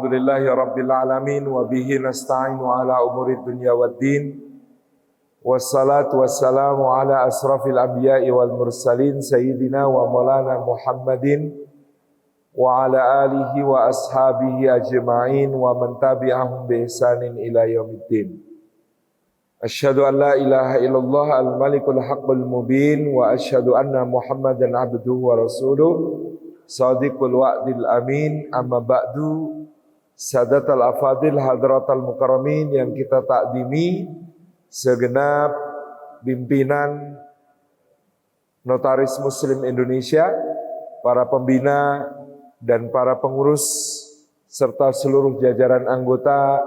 Alhamdulillahi Rabbil Alamin wa bihi nasta'inu ala umuri dunya waddin. Wassalatu wassalamu ala asrafil anbiya'i wal mursalin sayyidina wa maulana Muhammadin wa ala alihi wa ashabihi ajma'in wa man tabi'ahum bi ihsanin ila yaumiddin. Asyhadu an la ilaha illallah al-malikul haqqul mubin wa asyhadu anna Muhammadan abduhu wa rasuluh Sadiqul wa'dil amin. Amma ba'du, sadatal afadil hadratal mukarramin yang kita takdimi, segenap pimpinan Notaris Muslim Indonesia, para pembina dan para pengurus serta seluruh jajaran anggota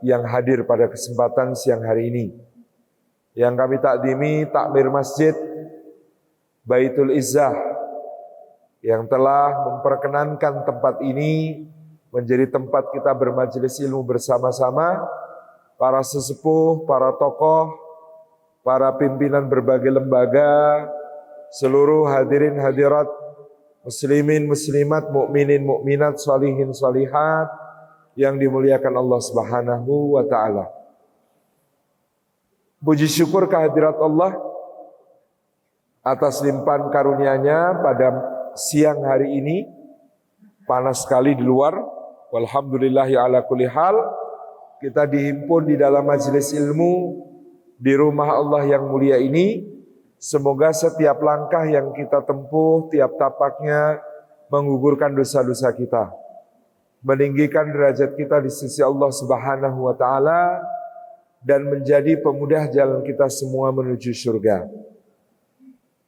yang hadir pada kesempatan siang hari ini. Yang kami takdimi takmir Masjid Baitul Izzah yang telah memperkenankan tempat ini menjadi tempat kita bermajelis ilmu bersama-sama, para sesepuh, para tokoh, para pimpinan berbagai lembaga, seluruh hadirin hadirat, muslimin muslimat, mukminin mukminat, sholihin sholihat yang dimuliakan Allah Subhanahu wa taala. Puji syukur kehadirat Allah atas limpahan karunia-Nya pada siang hari ini. Panas sekali di luar. Walhamdulillahi ala kulli hal. Kita dihimpun di dalam majelis ilmu di rumah Allah yang mulia ini. Semoga setiap langkah yang kita tempuh, tiap tapaknya menggugurkan dosa-dosa kita, meninggikan derajat kita di sisi Allah Subhanahu wa taala, dan menjadi pemudah jalan kita semua menuju surga.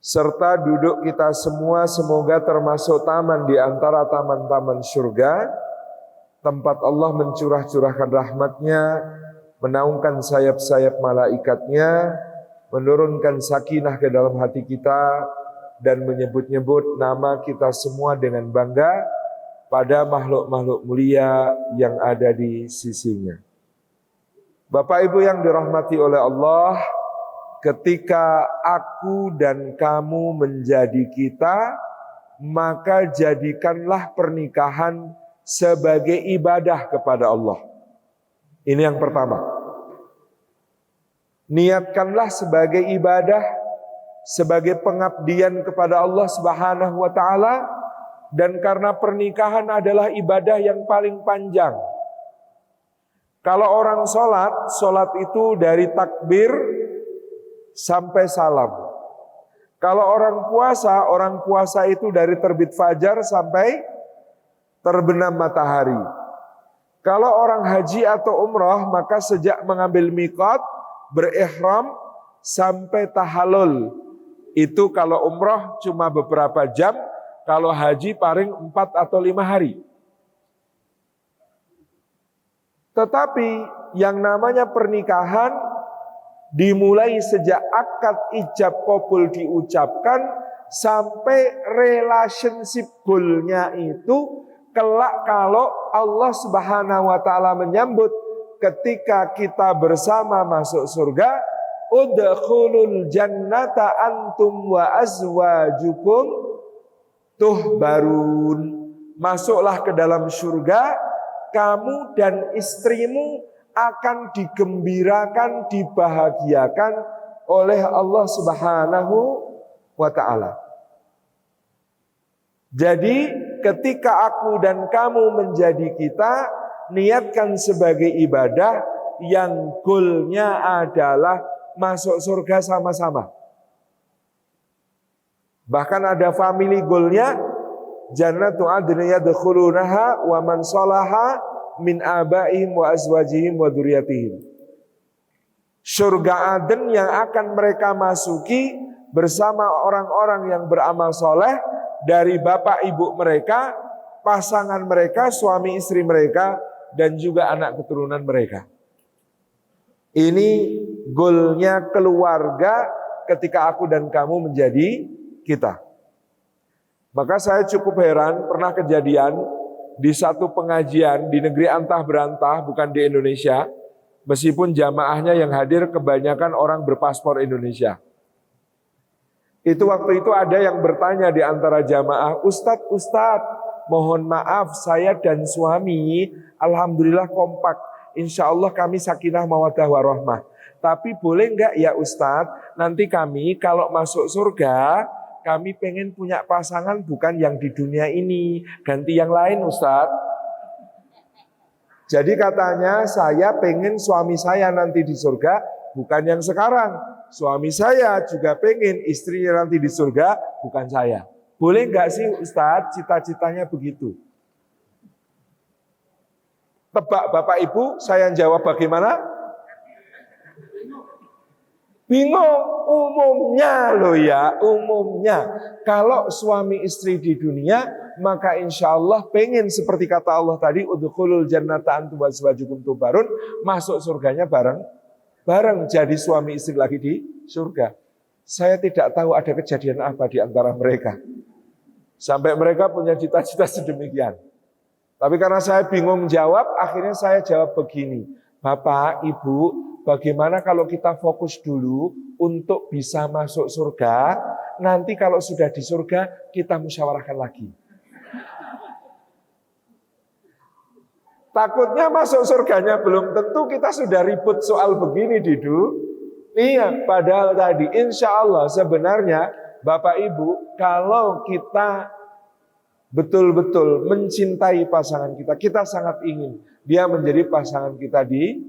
Serta duduk kita semua semoga termasuk taman di antara taman-taman surga, tempat Allah mencurah-curahkan rahmat-Nya, menaungkan sayap-sayap malaikatnya, menurunkan sakinah ke dalam hati kita, dan menyebut-nyebut nama kita semua dengan bangga pada makhluk-makhluk mulia yang ada di sisinya. Bapak Ibu yang dirahmati oleh Allah, ketika aku dan kamu menjadi kita, maka jadikanlah pernikahan sebagai ibadah kepada Allah. Ini yang pertama. Niatkanlah sebagai ibadah, sebagai pengabdian kepada Allah Subhanahu wa taala, dan karena pernikahan adalah ibadah yang paling panjang. Kalau orang sholat itu dari takbir sampai salam. Kalau orang puasa itu dari terbit fajar sampai terbenam matahari. Kalau orang haji atau umrah, maka sejak mengambil miqat, berihram sampai tahallul. Itu kalau umrah cuma beberapa jam, kalau haji paling 4 atau 5 hari. Tetapi yang namanya pernikahan dimulai sejak akad ijab qabul diucapkan sampai relationship goal-nya itu kelak kalau Allah Subhanahu wa taala menyambut ketika kita bersama masuk surga, udkhulul jannata antum wa azwajukum tuhbarun. Masuklah ke dalam surga, kamu dan istrimu akan digembirakan, dibahagiakan oleh Allah Subhanahu wa ta'ala. Jadi ketika aku dan kamu menjadi kita, niatkan sebagai ibadah yang goalnya adalah masuk surga sama-sama. Bahkan ada family goalnya, jannatu adnin yadkhulunaha wa man salaha min abaihim wa azwajihim wa dzurriyyatihim. Surga Aden yang akan mereka masuki bersama orang-orang yang beramal soleh dari bapak ibu mereka, pasangan mereka, suami istri mereka, dan juga anak keturunan mereka. Ini goalnya keluarga ketika aku dan kamu menjadi kita. Maka saya cukup heran, pernah kejadian di satu pengajian di negeri antah berantah, bukan di Indonesia, meskipun jamaahnya yang hadir kebanyakan orang berpaspor Indonesia. Itu waktu itu ada yang bertanya di antara jamaah, Ustadz, mohon maaf saya dan suami alhamdulillah kompak. Insya Allah kami sakinah mawaddah warahmah. Tapi boleh enggak ya Ustadz, nanti kami kalau masuk surga, kami pengen punya pasangan bukan yang di dunia ini, ganti yang lain Ustadz. Jadi katanya saya pengen suami saya nanti di surga bukan yang sekarang. Suami saya juga pengen istrinya nanti di surga bukan saya. Boleh enggak sih Ustadz cita-citanya begitu? Tebak Bapak Ibu, saya jawab bagaimana? Bingung, umumnya loh ya, umumnya. Kalau suami istri di dunia, maka insya Allah pengen seperti kata Allah tadi, udkhulul jannata antum wa azwajukum tubarun, masuk surganya bareng jadi suami istri lagi di surga. Saya tidak tahu ada kejadian apa di antara mereka. Sampai mereka punya cita-cita sedemikian. Tapi karena saya bingung menjawab, akhirnya saya jawab begini. Bapak, Ibu, bagaimana kalau kita fokus dulu untuk bisa masuk surga, nanti kalau sudah di surga, kita musyawarahkan lagi. Takutnya masuk surganya belum tentu kita sudah ribut soal begini, Didu. Iya, padahal tadi insya Allah sebenarnya Bapak Ibu, kalau kita betul-betul mencintai pasangan kita, kita sangat ingin dia menjadi pasangan kita di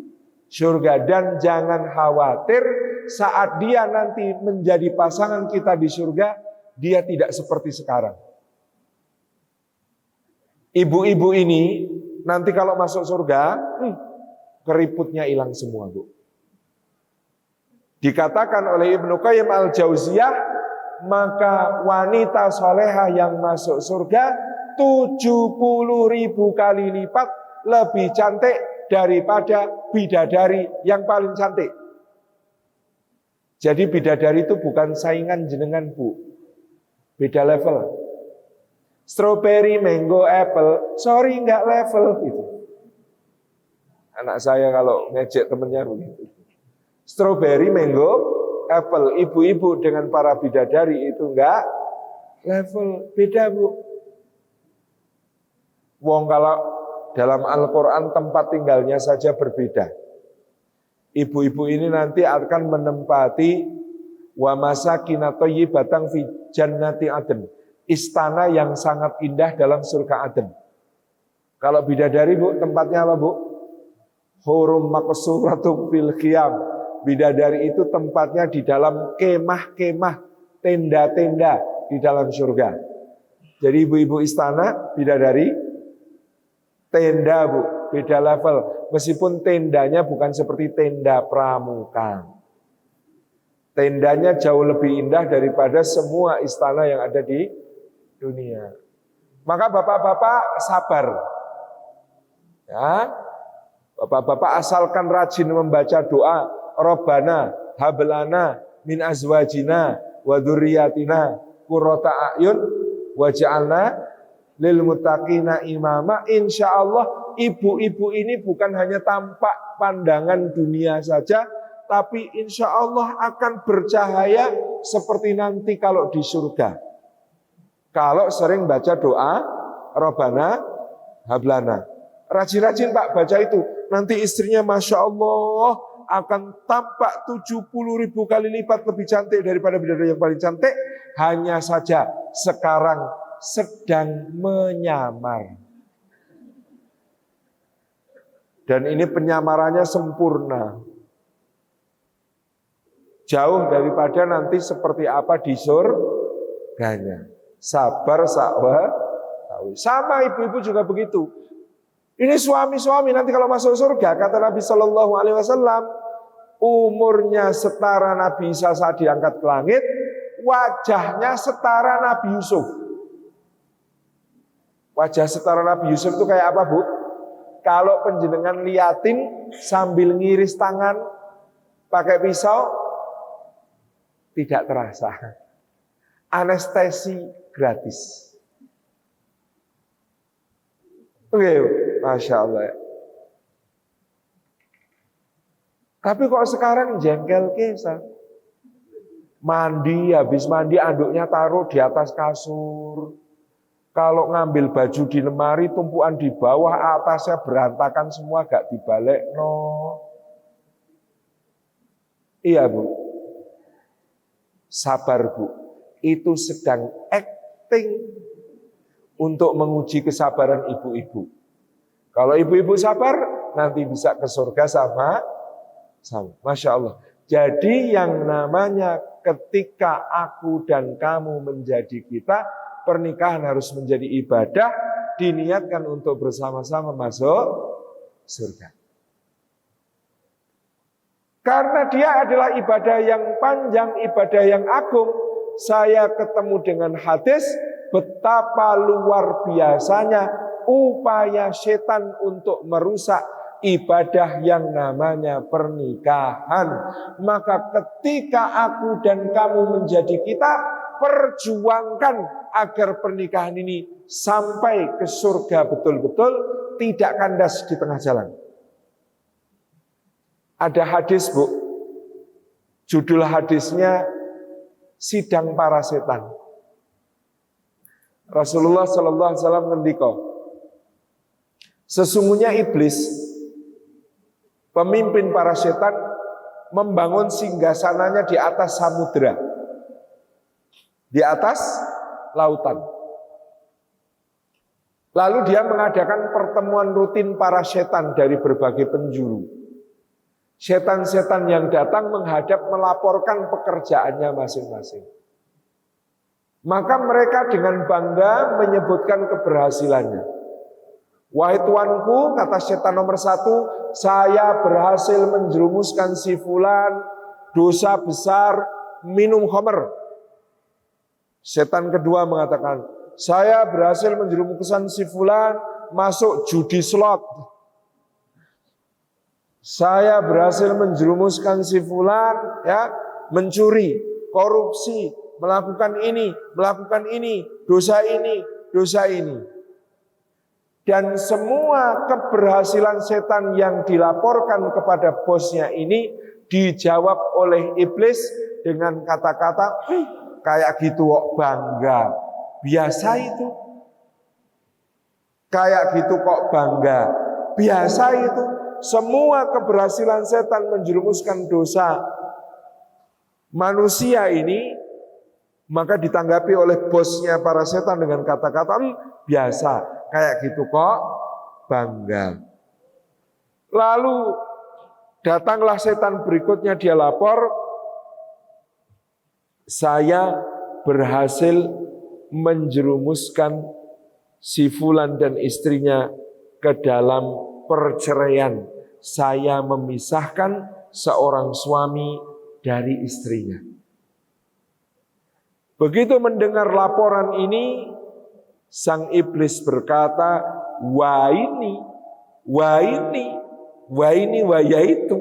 surga. Dan jangan khawatir saat dia nanti menjadi pasangan kita di surga, dia tidak seperti sekarang. Ibu-ibu ini nanti kalau masuk surga, keriputnya hilang semua, Bu. Dikatakan oleh Ibnu Qayyim al-Jauziyah, maka wanita soleha yang masuk surga 70.000 kali lipat lebih cantik daripada bidadari yang paling cantik. Jadi bidadari itu bukan saingan jenengan, Bu. Beda level. Strawberry, mango, apple, sorry nggak level gitu. Anak saya kalau ngejek temennya begitu. Strawberry, mango, apple, ibu-ibu dengan para bidadari itu enggak level, beda Bu. Wong kalau dalam Al-Quran tempat tinggalnya saja berbeda. Ibu-ibu ini nanti akan menempati wa masakina thayyibatan fi jannati adn, istana yang sangat indah dalam surga Aden. Kalau bidadari Bu, tempatnya apa Bu? Hurum maqsuratum fil khiyam. Bidadari itu tempatnya di dalam kemah-kemah, tenda-tenda di dalam surga. Jadi ibu-ibu istana, bidadari, tenda Bu, beda level. Meskipun tendanya bukan seperti tenda pramuka. Tendanya jauh lebih indah daripada semua istana yang ada di dunia. Maka bapak-bapak sabar. Ya. Bapak-bapak asalkan rajin membaca doa Rabbana hablana min azwajina wa dzurriyyatina qurrata a'yun waj'alna lil muttaqina imama. Insyaallah ibu-ibu ini bukan hanya tampak pandangan dunia saja, tapi insya Allah akan bercahaya seperti nanti kalau di surga. Kalau sering baca doa Rabbana hablana, rajin-rajin Pak baca itu, nanti istrinya Masya Allah akan tampak 70.000 kali lipat lebih cantik daripada bidadari yang paling cantik. Hanya saja sekarang sedang menyamar. Dan ini penyamarannya sempurna. Jauh daripada nanti seperti apa di surganya. Sabar sahabat. Sama ibu-ibu juga begitu. Ini suami-suami nanti kalau masuk surga, kata Nabi Shallallahu Alaihi Wasallam, umurnya setara Nabi Isa saat diangkat ke langit, wajahnya setara Nabi Yusuf. Wajah setara Nabi Yusuf itu kayak apa Bu? Kalau penjenengan liatin sambil ngiris tangan pakai pisau, tidak terasa. Anestesi gratis. Oke, Masya Allah. Tapi kok sekarang jengkel kisah. Mandi, habis mandi anduknya taruh di atas kasur. Kalau ngambil baju di lemari, tumpuan di bawah, atasnya berantakan semua, gak dibalik, no. Iya Bu, sabar Bu, itu sedang acting untuk menguji kesabaran ibu-ibu. Kalau ibu-ibu sabar, nanti bisa ke surga sama. Masya Allah. Jadi yang namanya ketika aku dan kamu menjadi kita, pernikahan harus menjadi ibadah, diniatkan untuk bersama-sama masuk surga. Karena dia adalah ibadah yang panjang, ibadah yang agung. Saya ketemu dengan hadis betapa luar biasanya upaya setan untuk merusak ibadah yang namanya pernikahan. Maka ketika aku dan kamu menjadi kita, perjuangkan agar pernikahan ini sampai ke surga betul-betul, tidak kandas di tengah jalan. Ada hadis Bu, judul hadisnya Sidang Para Setan. Rasulullah SAW ngendika, sesungguhnya iblis, pemimpin para setan, membangun singgasananya di atas samudera, di atas lautan. Lalu dia mengadakan pertemuan rutin para setan dari berbagai penjuru. Setan-setan yang datang menghadap melaporkan pekerjaannya masing-masing. Maka mereka dengan bangga menyebutkan keberhasilannya. Wahai tuanku, kata setan nomor 1, saya berhasil menjerumuskan si fulan dosa besar minum khamr. Setan kedua mengatakan, saya berhasil menjerumuskan si fulan masuk judi slot. Saya berhasil menjerumuskan si fulan mencuri, korupsi, melakukan ini, dosa ini, dosa ini. Dan semua keberhasilan setan yang dilaporkan kepada bosnya ini dijawab oleh iblis dengan kata-kata, kayak gitu kok bangga. Biasa itu. Kayak gitu kok bangga. Biasa itu. Semua keberhasilan setan menjerumuskan dosa manusia ini, maka ditanggapi oleh bosnya para setan dengan kata-kata, biasa, kayak gitu kok bangga. Lalu datanglah setan berikutnya, dia lapor, saya berhasil menjerumuskan si fulan dan istrinya ke dalam perceraian. Saya memisahkan seorang suami dari istrinya. Begitu mendengar laporan ini, sang iblis berkata, wah yaitu.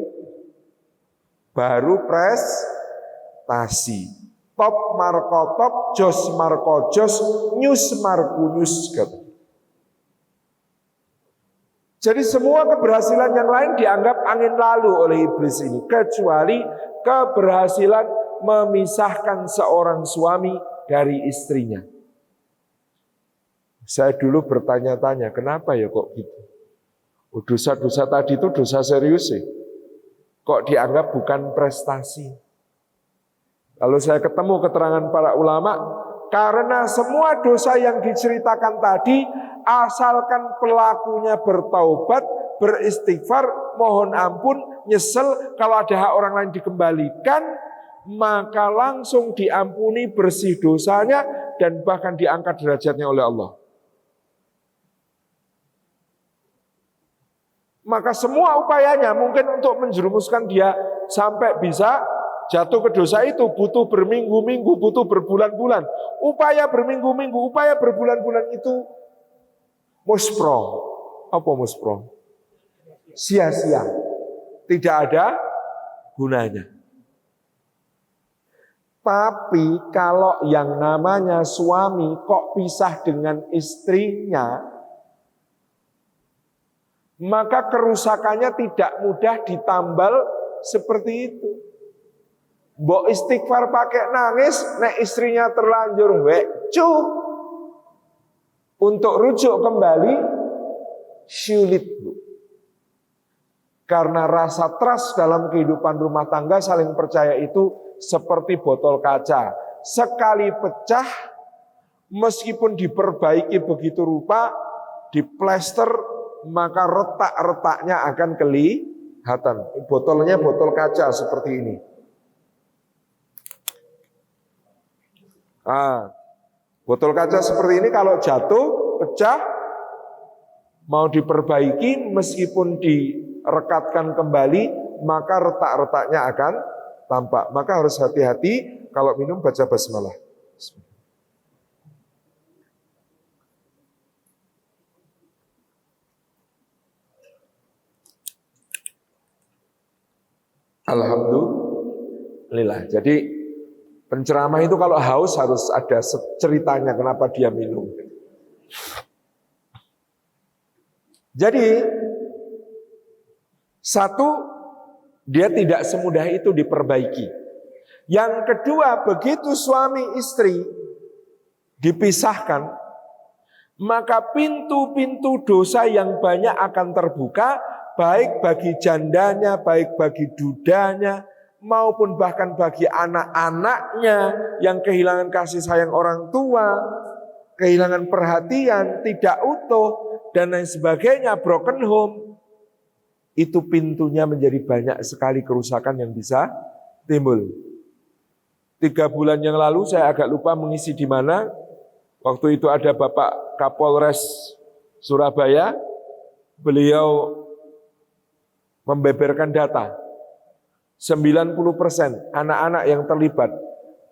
Baru prestasi. Top marko top, jos marko jos, nyus marku nyus. Jadi semua keberhasilan yang lain dianggap angin lalu oleh iblis ini, kecuali keberhasilan memisahkan seorang suami dari istrinya. Saya dulu bertanya-tanya, kenapa ya kok gitu? Dosa-dosa tadi itu dosa serius sih. Kok dianggap bukan prestasi? Lalu saya ketemu keterangan para ulama, karena semua dosa yang diceritakan tadi, asalkan pelakunya bertaubat, beristighfar, mohon ampun, nyesel, kalau ada hak orang lain dikembalikan, maka langsung diampuni, bersih dosanya, dan bahkan diangkat derajatnya oleh Allah. Maka semua upayanya mungkin untuk menjerumuskan dia sampai bisa jatuh ke dosa itu butuh berminggu-minggu, butuh berbulan-bulan. Upaya berminggu-minggu, upaya berbulan-bulan itu muspro. Apa muspro? Sia-sia. Tidak ada gunanya. Tapi kalau yang namanya suami kok pisah dengan istrinya, maka kerusakannya tidak mudah ditambal seperti itu. Mbok istighfar pakai nangis, nek istrinya terlanjur wecu. Untuk rujuk kembali sulit, Bu. Karena rasa trust dalam kehidupan rumah tangga saling percaya itu seperti botol kaca. Sekali pecah, meskipun diperbaiki begitu rupa, diplester, maka retak-retaknya akan kelihatan. Botolnya botol kaca seperti ini. Botol kaca seperti ini kalau jatuh, pecah, mau diperbaiki meskipun direkatkan kembali, maka retak-retaknya akan tampak. Maka harus hati-hati kalau minum, baca basmalah. Alhamdulillah. Jadi penceramah itu kalau haus harus ada ceritanya kenapa dia minum. Jadi satu, dia tidak semudah itu diperbaiki. Yang kedua, begitu suami istri dipisahkan, maka pintu-pintu dosa yang banyak akan terbuka, baik bagi jandanya, baik bagi dudanya, maupun bahkan bagi anak-anaknya yang kehilangan kasih sayang orang tua, kehilangan perhatian, tidak utuh, dan lain sebagainya, broken home. Itu pintunya menjadi banyak sekali kerusakan yang bisa timbul. 3 bulan yang lalu saya agak lupa mengisi di mana. Waktu itu ada Bapak Kapolres Surabaya, beliau membeberkan data. 90% anak-anak yang terlibat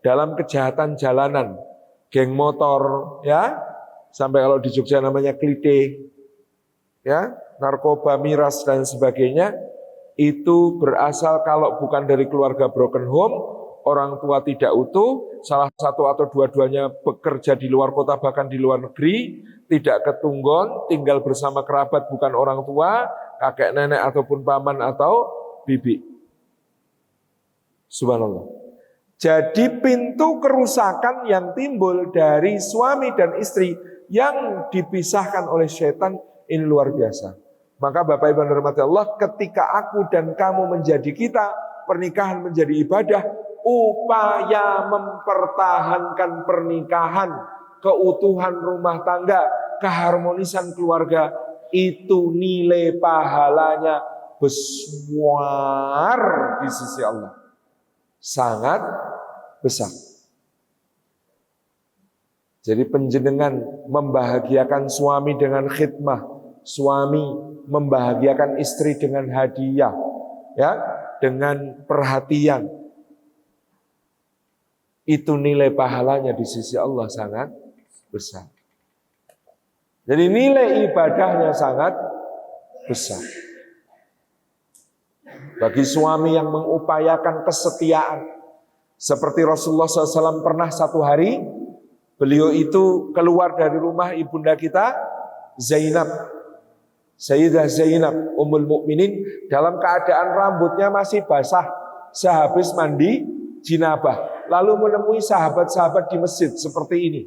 dalam kejahatan jalanan, geng motor, ya, sampai kalau di Jogja namanya klite, ya, narkoba, miras dan sebagainya, itu berasal kalau bukan dari keluarga broken home, orang tua tidak utuh, salah satu atau dua-duanya bekerja di luar kota bahkan di luar negeri, tidak ketunggon, tinggal bersama kerabat bukan orang tua, kakek nenek ataupun paman atau bibi. Subhanallah. Jadi pintu kerusakan yang timbul dari suami dan istri yang dipisahkan oleh setan ini luar biasa. Maka Bapak Ibu yang dirahmati Allah, ketika aku dan kamu menjadi kita, pernikahan menjadi ibadah, upaya mempertahankan pernikahan, keutuhan rumah tangga, keharmonisan keluarga, itu nilai pahalanya besar di sisi Allah. Sangat besar. Jadi penjenengan membahagiakan suami dengan khidmah, suami membahagiakan istri dengan hadiah, ya, dengan perhatian. Itu nilai pahalanya di sisi Allah sangat besar. Jadi nilai ibadahnya sangat besar. Bagi suami yang mengupayakan kesetiaan, seperti Rasulullah SAW pernah satu hari, beliau itu keluar dari rumah ibunda kita, Zainab, Sayyidah Zainab, Ummul Mukminin, dalam keadaan rambutnya masih basah, sehabis mandi jinabah, lalu menemui sahabat-sahabat di masjid seperti ini.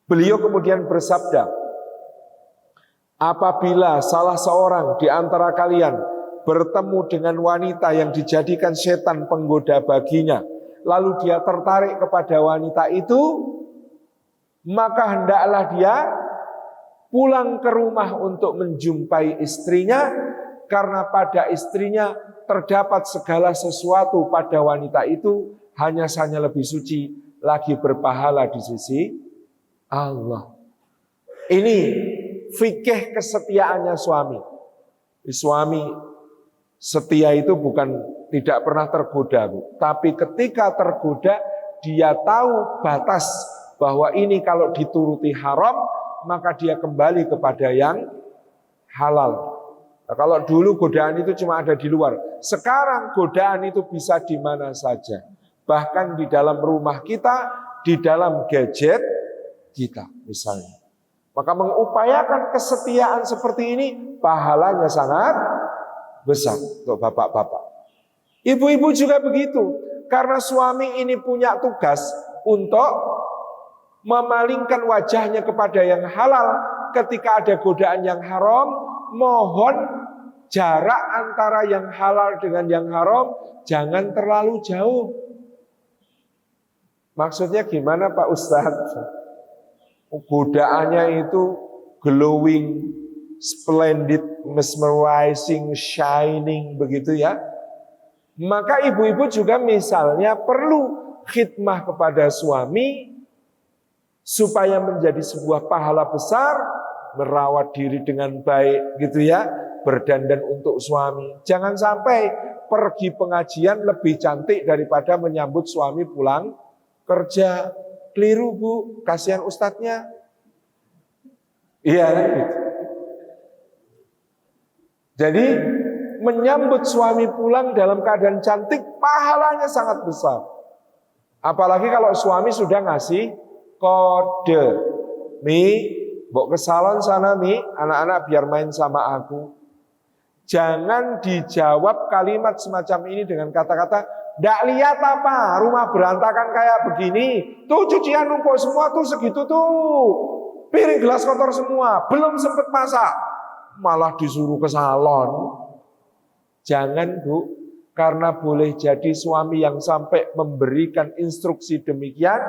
Beliau kemudian bersabda, apabila salah seorang di antara kalian bertemu dengan wanita yang dijadikan setan penggoda baginya, lalu dia tertarik kepada wanita itu, maka hendaklah dia pulang ke rumah untuk menjumpai istrinya, karena pada istrinya terdapat segala sesuatu pada wanita itu, hanya saja lebih suci, lagi berpahala di sisi Allah. Ini fikih kesetiaannya suami. Suami setia itu bukan tidak pernah tergoda, Bu. Tapi ketika tergoda, dia tahu batas bahwa ini kalau dituruti haram, maka dia kembali kepada yang halal. Nah, kalau dulu godaan itu cuma ada di luar, sekarang godaan itu bisa di mana saja. Bahkan di dalam rumah kita, di dalam gadget kita misalnya. Maka mengupayakan kesetiaan seperti ini, pahalanya sangat besar untuk bapak-bapak. Ibu-ibu juga begitu. Karena suami ini punya tugas untuk memalingkan wajahnya kepada yang halal ketika ada godaan yang haram, mohon jarak antara yang halal dengan yang haram jangan terlalu jauh. Maksudnya gimana Pak Ustadz? Godaannya itu glowing, splendid, mesmerizing, shining, begitu ya. Maka ibu-ibu juga misalnya perlu khidmah kepada suami supaya menjadi sebuah pahala besar, merawat diri dengan baik gitu ya, berdandan untuk suami. Jangan sampai pergi pengajian lebih cantik daripada menyambut suami pulang kerja. Keliru Bu, kasihan ustadznya. Iya kan gitu. Jadi menyambut suami pulang dalam keadaan cantik pahalanya sangat besar. Apalagi kalau suami sudah ngasih kode. Mi, bawa ke salon sana Mi, anak-anak biar main sama aku. Jangan dijawab kalimat semacam ini dengan kata-kata, "Ndak lihat apa, rumah berantakan kayak begini. Tuh cucian numpuk semua tuh segitu tuh. Piring gelas kotor semua, belum sempet masak." Malah disuruh ke salon. Jangan Bu, karena boleh jadi suami yang sampai memberikan instruksi demikian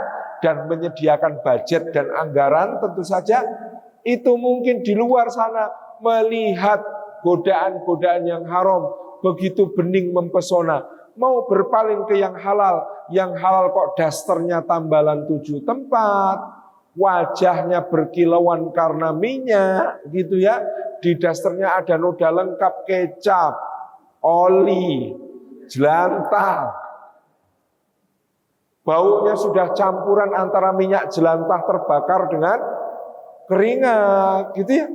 dan menyediakan budget dan anggaran, tentu saja itu mungkin di luar sana melihat godaan-godaan yang haram begitu bening mempesona, mau berpaling ke yang halal kok dasternya tambalan 7 tempat, wajahnya berkilauan karena minyak gitu ya, di dasternya ada noda lengkap kecap, oli, jelantah. Baunya sudah campuran antara minyak jelantah terbakar dengan keringat, gitu ya.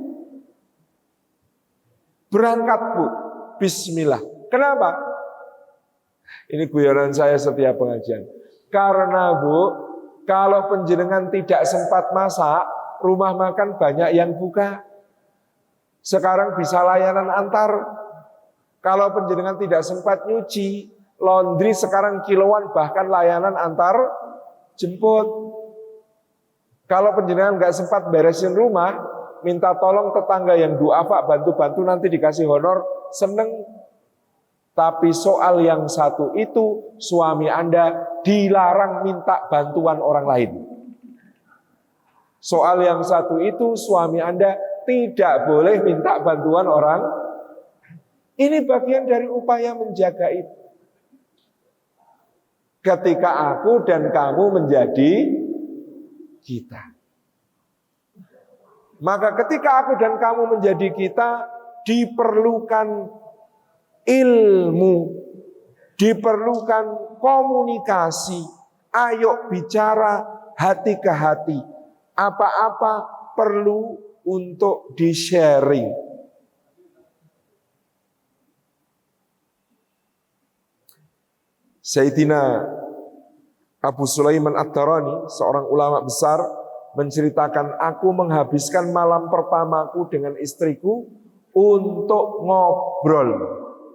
Berangkat Bu, bismillah. Kenapa? Ini guyonan saya setiap pengajian. Karena Bu, kalau penjenengan tidak sempat masak, rumah makan banyak yang buka. Sekarang bisa layanan antar. Kalau penjenengan tidak sempat nyuci, laundry sekarang kiloan, bahkan layanan antar jemput. Kalau penjenengan nggak sempat beresin rumah, minta tolong tetangga yang duafa bantu-bantu, nanti dikasih honor, seneng. Tapi soal yang satu itu, suami Anda dilarang minta bantuan orang lain. Soal yang satu itu, suami Anda tidak boleh minta bantuan orang. Ini bagian dari upaya menjaga itu. Ketika aku dan kamu menjadi kita. Maka ketika aku dan kamu menjadi kita, diperlukan ilmu, diperlukan komunikasi. Ayo bicara hati ke hati. Apa-apa perlu untuk di-sharing. Sayyidina Abu Sulaiman Ad-Darani, seorang ulama besar, menceritakan, aku menghabiskan malam pertamaku dengan istriku untuk ngobrol,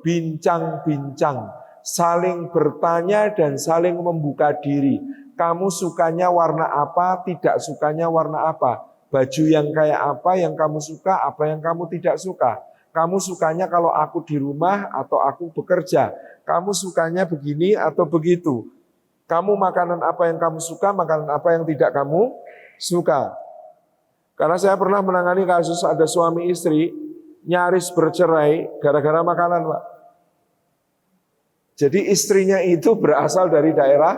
bincang-bincang, saling bertanya dan saling membuka diri. Kamu sukanya warna apa, tidak sukanya warna apa, baju yang kayak apa yang kamu suka, apa yang kamu tidak suka. Kamu sukanya kalau aku di rumah atau aku bekerja. Kamu sukanya begini atau begitu. Kamu makanan apa yang kamu suka, makanan apa yang tidak kamu suka. Karena saya pernah menangani kasus ada suami istri nyaris bercerai gara-gara makanan, Pak. Jadi istrinya itu berasal dari daerah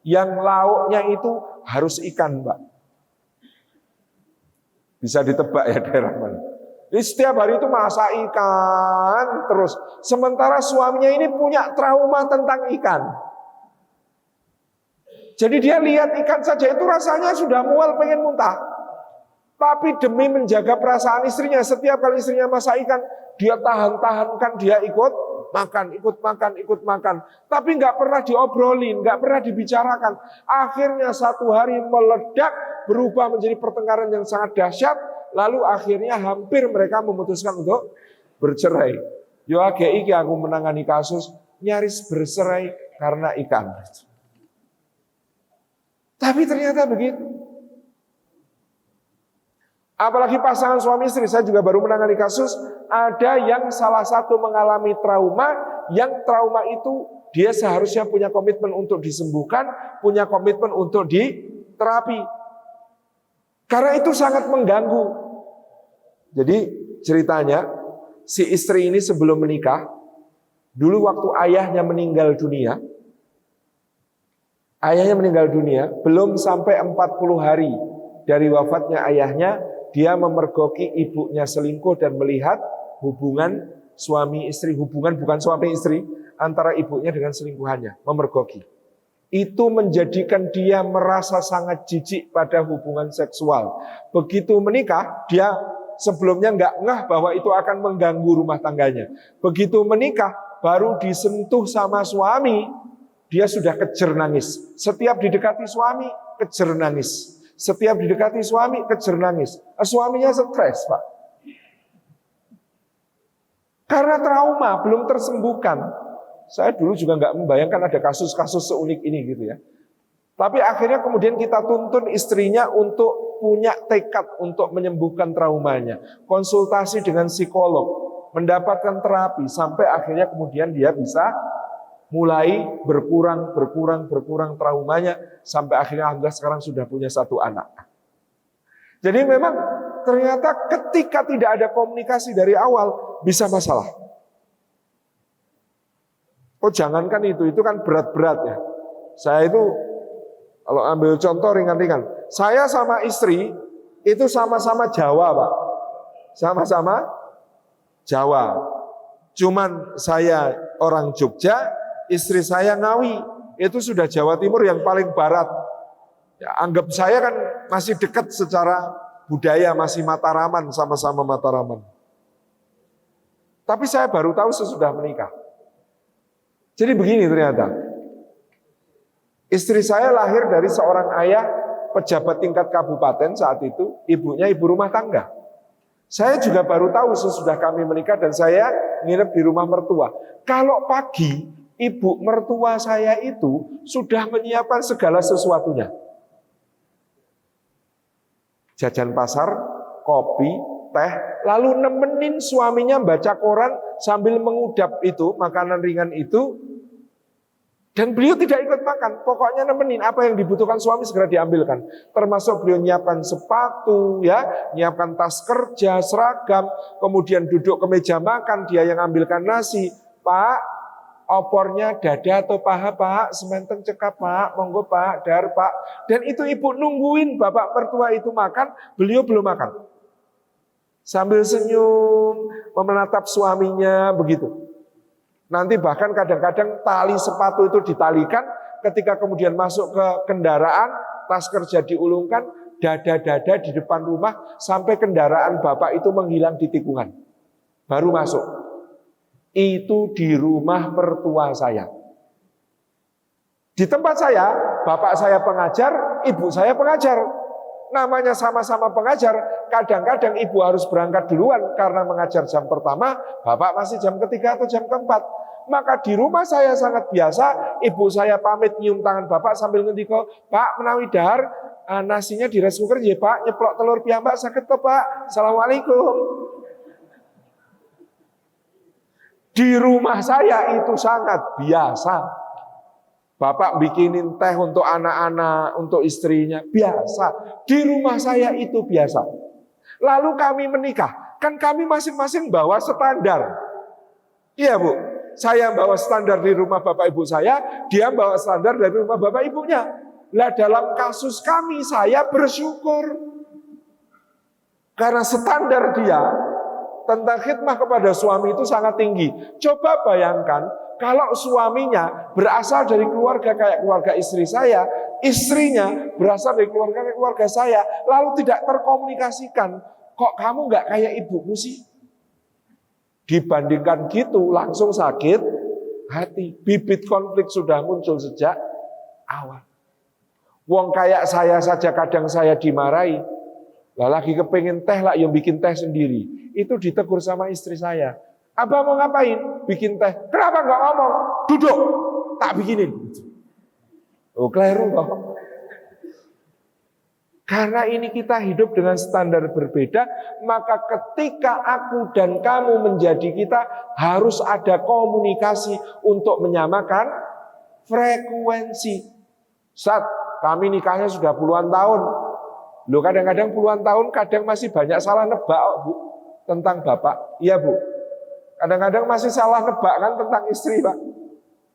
yang lauknya itu harus ikan, Pak. Bisa ditebak ya daerah mana. Jadi setiap hari itu masak ikan terus. Sementara suaminya ini punya trauma tentang ikan. Jadi dia lihat ikan saja itu rasanya sudah mual, pengen muntah. Tapi demi menjaga perasaan istrinya, setiap kali istrinya masak ikan, dia tahan-tahankan, dia ikut makan. Tapi nggak pernah diobrolin, nggak pernah dibicarakan. Akhirnya satu hari meledak, berubah menjadi pertengkaran yang sangat dahsyat. Lalu akhirnya hampir mereka memutuskan untuk bercerai. Yo iki aku menangani kasus nyaris bercerai karena ikan. Tapi ternyata begitu. Apalagi pasangan suami istri, saya juga baru menangani kasus, ada yang salah satu mengalami trauma, yang trauma itu dia seharusnya punya komitmen untuk disembuhkan, punya komitmen untuk diterapi. Karena itu sangat mengganggu. Jadi ceritanya, si istri ini sebelum menikah, dulu waktu ayahnya meninggal dunia, belum sampai 40 hari dari wafatnya ayahnya, dia memergoki ibunya selingkuh dan melihat hubungan suami istri, hubungan bukan suami istri, antara ibunya dengan selingkuhannya, memergoki. Itu menjadikan dia merasa sangat jijik pada hubungan seksual. Begitu menikah, dia sebelumnya nggak ngeh bahwa itu akan mengganggu rumah tangganya. Begitu menikah, baru disentuh sama suami, dia sudah kejer nangis. Setiap didekati suami, kejer nangis. Setiap didekati suami, kejer nangis. Suaminya stres, Pak. Karena trauma belum tersembuhkan. Saya dulu juga nggak membayangkan ada kasus-kasus seunik ini gitu ya. Tapi akhirnya kemudian kita tuntun istrinya untuk punya tekad untuk menyembuhkan traumanya. Konsultasi dengan psikolog, mendapatkan terapi, sampai akhirnya kemudian dia bisa mulai berkurang traumanya, sampai akhirnya alhamdulillah sekarang sudah punya 1 anak. Jadi memang ternyata ketika tidak ada komunikasi dari awal bisa masalah. Oh jangankan itu kan berat-berat ya. Saya itu kalau ambil contoh ringan-ringan, saya sama istri itu sama-sama Jawa, Pak. Sama-sama Jawa. Cuman saya orang Jogja, istri saya Ngawi, itu sudah Jawa Timur yang paling barat. Ya, anggap saya kan masih dekat secara budaya, masih Mataraman, sama-sama Mataraman. Tapi saya baru tahu sesudah menikah. Jadi begini ternyata, istri saya lahir dari seorang ayah pejabat tingkat kabupaten saat itu, ibunya ibu rumah tangga. Saya juga baru tahu sesudah kami menikah dan saya nginep di rumah mertua. Kalau pagi, ibu mertua saya itu sudah menyiapkan segala sesuatunya. Jajan pasar, kopi, teh, lalu nemenin suaminya baca koran sambil mengudap itu, makanan ringan itu. Dan beliau tidak ikut makan, pokoknya nemenin apa yang dibutuhkan suami segera diambilkan. Termasuk beliau nyiapkan sepatu, ya, nyiapkan tas kerja, seragam, kemudian duduk ke meja makan, dia yang ambilkan nasi. Pak, opornya dada atau paha, Pak, sementeng cekap, Pak, monggo Pak, dar Pak. Dan itu ibu nungguin bapak mertua itu makan, beliau belum makan. Sambil senyum, menatap suaminya begitu. Nanti bahkan kadang-kadang tali sepatu itu ditalikan, ketika kemudian masuk ke kendaraan, tas kerja diulungkan, dada-dada di depan rumah, sampai kendaraan bapak itu menghilang di tikungan. Baru masuk. Itu di rumah mertua saya. Di tempat saya, bapak saya pengajar, ibu saya pengajar. Namanya sama-sama pengajar, kadang-kadang ibu harus berangkat duluan karena mengajar jam pertama, bapak masih jam ketiga atau jam keempat. Maka di rumah saya sangat biasa, ibu saya pamit nyium tangan bapak sambil ngendiko, Pak menawi dahar, nasinya di rice cooker ya Pak, nyeplok telur piyambak sakit toh Pak, Assalamualaikum. Di rumah saya itu sangat biasa. Bapak bikinin teh untuk anak-anak, untuk istrinya, biasa. Di rumah saya itu biasa. Lalu kami menikah, kan kami masing-masing bawa standar. Iya Bu, saya bawa standar di rumah bapak ibu saya, dia bawa standar dari rumah bapak ibunya. Lah dalam kasus kami, saya bersyukur. Karena standar dia tentang khidmah kepada suami itu sangat tinggi. Coba bayangkan, kalau suaminya berasal dari keluarga kayak keluarga istri saya, istrinya berasal dari keluarga kayak keluarga saya, lalu tidak terkomunikasikan, kok kamu nggak kayak ibuku sih? Dibandingkan gitu, langsung sakit hati. Bibit konflik sudah muncul sejak awal. Wong kayak saya saja kadang saya dimarahi, lah lagi kepengin teh lah yang bikin teh sendiri. Itu ditegur sama istri saya. Abah mau ngapain? Bikin teh. Kenapa nggak ngomong? Duduk, tak bikinin. Oh, keliru toh. Karena ini kita hidup dengan standar berbeda, maka ketika aku dan kamu menjadi kita, harus ada komunikasi untuk menyamakan frekuensi. Saat kami nikahnya sudah puluhan tahun, loh kadang-kadang puluhan tahun, kadang masih banyak salah nebak, Bu, tentang bapak. Iya, Bu. Kadang-kadang masih salah nebak kan tentang istri, Pak.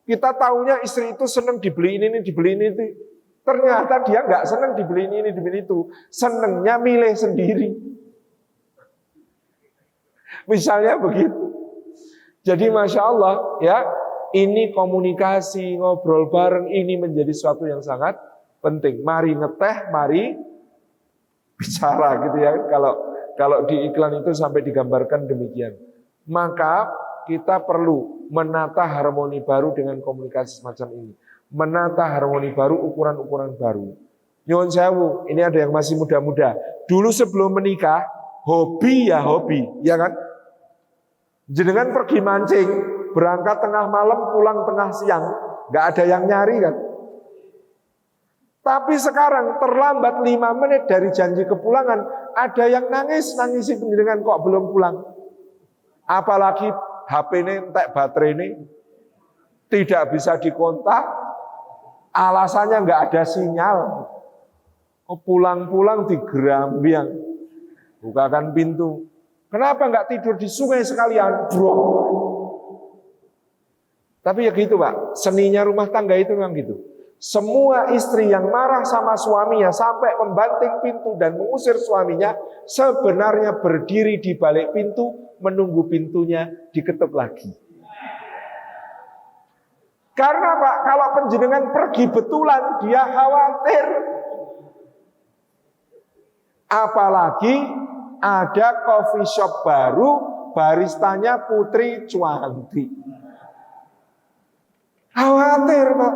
Kita tahunya istri itu senang dibeli ini, dibeli ini. Ternyata dia nggak senang dibeli ini, dibeli itu. Senangnya milih sendiri. Misalnya begitu. Jadi Masya Allah, ya, ini komunikasi, ngobrol bareng, ini menjadi sesuatu yang sangat penting. Mari ngeteh, mari bicara gitu ya. Kalau di iklan itu sampai digambarkan demikian. Maka kita perlu menata harmoni baru dengan komunikasi semacam ini. Menata harmoni baru, ukuran-ukuran baru. Nyuwun sewu, ini ada yang masih muda-muda. Dulu sebelum menikah, hobi, ya kan? Jenengan pergi mancing, berangkat tengah malam, pulang tengah siang, nggak ada yang nyari kan? Tapi sekarang terlambat 5 menit dari janji kepulangan, ada yang nangisi jenengan kok belum pulang. Apalagi HP ini entek baterai ini tidak bisa dikontak. Alasannya nggak ada sinyal. Pulang-pulang digerambiang. Bukakan pintu. Kenapa nggak tidur di sungai sekalian? Bro. Tapi ya gitu, Pak. Seninya rumah tangga itu memang gitu. Semua istri yang marah sama suaminya sampai membanting pintu dan mengusir suaminya, sebenarnya berdiri di balik pintu, menunggu pintunya diketuk lagi. Karena Pak, kalau penjenengan pergi betulan, dia khawatir. Apalagi ada coffee shop baru, baristanya Putri Cuanti. Khawatir, Pak.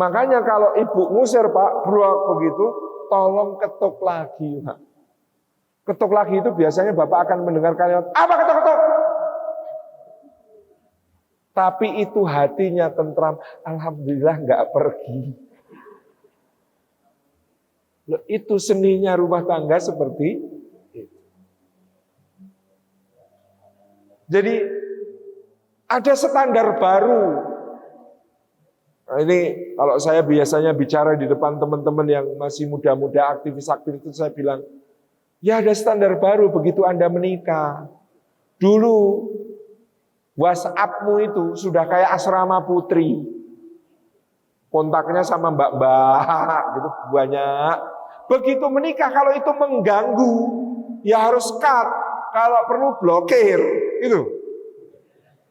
Makanya kalau ibu ngusir, Pak, bro begitu, tolong ketuk lagi, Pak. Ketuk lagi itu biasanya Bapak akan mendengar kalimat, apa ketuk-ketuk? Tapi itu hatinya tentram, alhamdulillah nggak pergi. Loh, itu seninya rumah tangga seperti itu. Jadi ada standar baru. Nah, ini kalau saya biasanya bicara di depan teman-teman yang masih muda-muda, aktivis-aktivis itu saya bilang, ya ada standar baru begitu Anda menikah. Dulu WhatsApp-mu itu sudah kayak asrama putri. Kontaknya sama mbak-mbak gitu banyak. Begitu menikah kalau itu mengganggu, ya harus cut. Kalau perlu blokir, itu.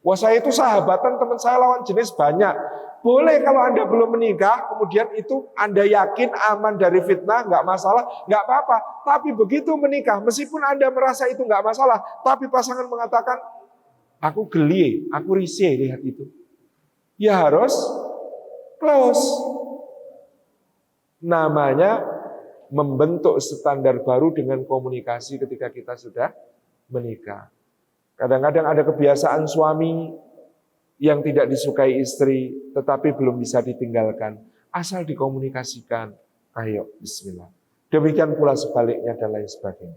Wah saya itu sahabatan teman saya lawan jenis banyak. Boleh kalau Anda belum menikah, kemudian itu Anda yakin aman dari fitnah, nggak masalah, nggak apa-apa. Tapi begitu menikah, meskipun Anda merasa itu nggak masalah, tapi pasangan mengatakan, aku geli, aku risih lihat itu. Ya harus close. Namanya membentuk standar baru dengan komunikasi ketika kita sudah menikah. Kadang-kadang ada kebiasaan suami yang tidak disukai istri, tetapi belum bisa ditinggalkan. Asal dikomunikasikan, ayo bismillah. Demikian pula sebaliknya dan lain sebagainya.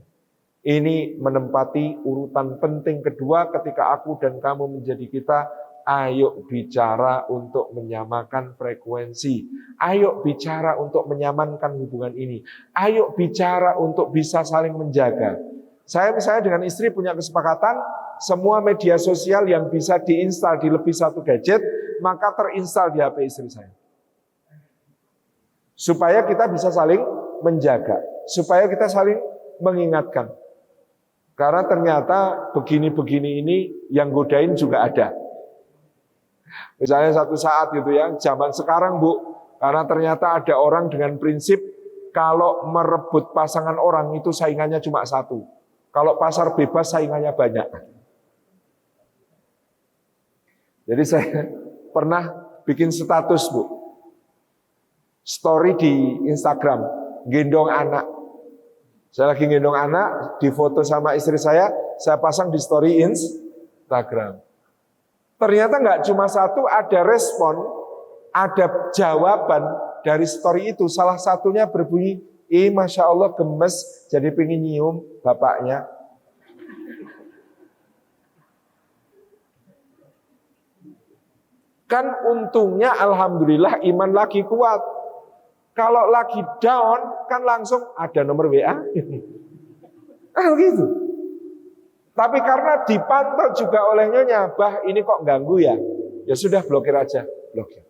Ini menempati urutan penting kedua ketika aku dan kamu menjadi kita. Ayo bicara untuk menyamakan frekuensi. Ayo bicara untuk menyamankan hubungan ini. Ayo bicara untuk bisa saling menjaga. Saya misalnya dengan istri punya kesepakatan, semua media sosial yang bisa diinstal di lebih satu gadget, maka terinstal di HP istri saya. Supaya kita bisa saling menjaga. Supaya kita saling mengingatkan. Karena ternyata begini-begini ini yang godain juga ada. Misalnya satu saat gitu ya, zaman sekarang Bu, karena ternyata ada orang dengan prinsip kalau merebut pasangan orang itu saingannya cuma satu. Kalau pasar bebas saingannya banyak. Jadi saya pernah bikin status Bu, story di Instagram, gendong anak. Saya lagi gendong anak, difoto sama istri saya pasang di story Instagram. Ternyata nggak cuma satu, ada respon ada jawaban dari story itu. Salah satunya berbunyi, Masya Allah gemes, jadi pengen nyium bapaknya. Kan untungnya alhamdulillah iman lagi kuat. Kalau lagi down, kan langsung ada nomor WA. Gitu. Tapi karena dipantau juga oleh nyonya, bah ini kok ganggu ya. Ya sudah blokir aja, blokir.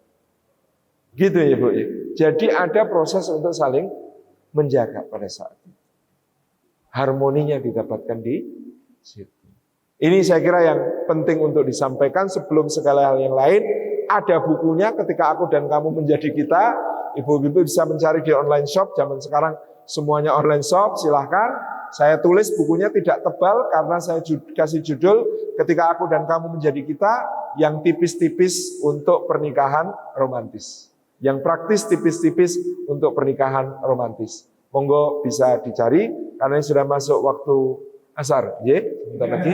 Gitu ya Bu. Jadi ada proses untuk saling menjaga pada saat itu. Harmoninya didapatkan di situ. Ini saya kira yang penting untuk disampaikan sebelum segala hal yang lain. Ada bukunya ketika aku dan kamu menjadi kita. Ibu-ibu bisa mencari di online shop. Zaman sekarang semuanya online shop, silahkan. Saya tulis bukunya tidak tebal karena saya kasih judul ketika aku dan kamu menjadi kita, yang tipis-tipis untuk pernikahan romantis. Yang praktis tipis-tipis untuk pernikahan romantis. Monggo bisa dicari karena ini sudah masuk waktu asar. Sebentar lagi.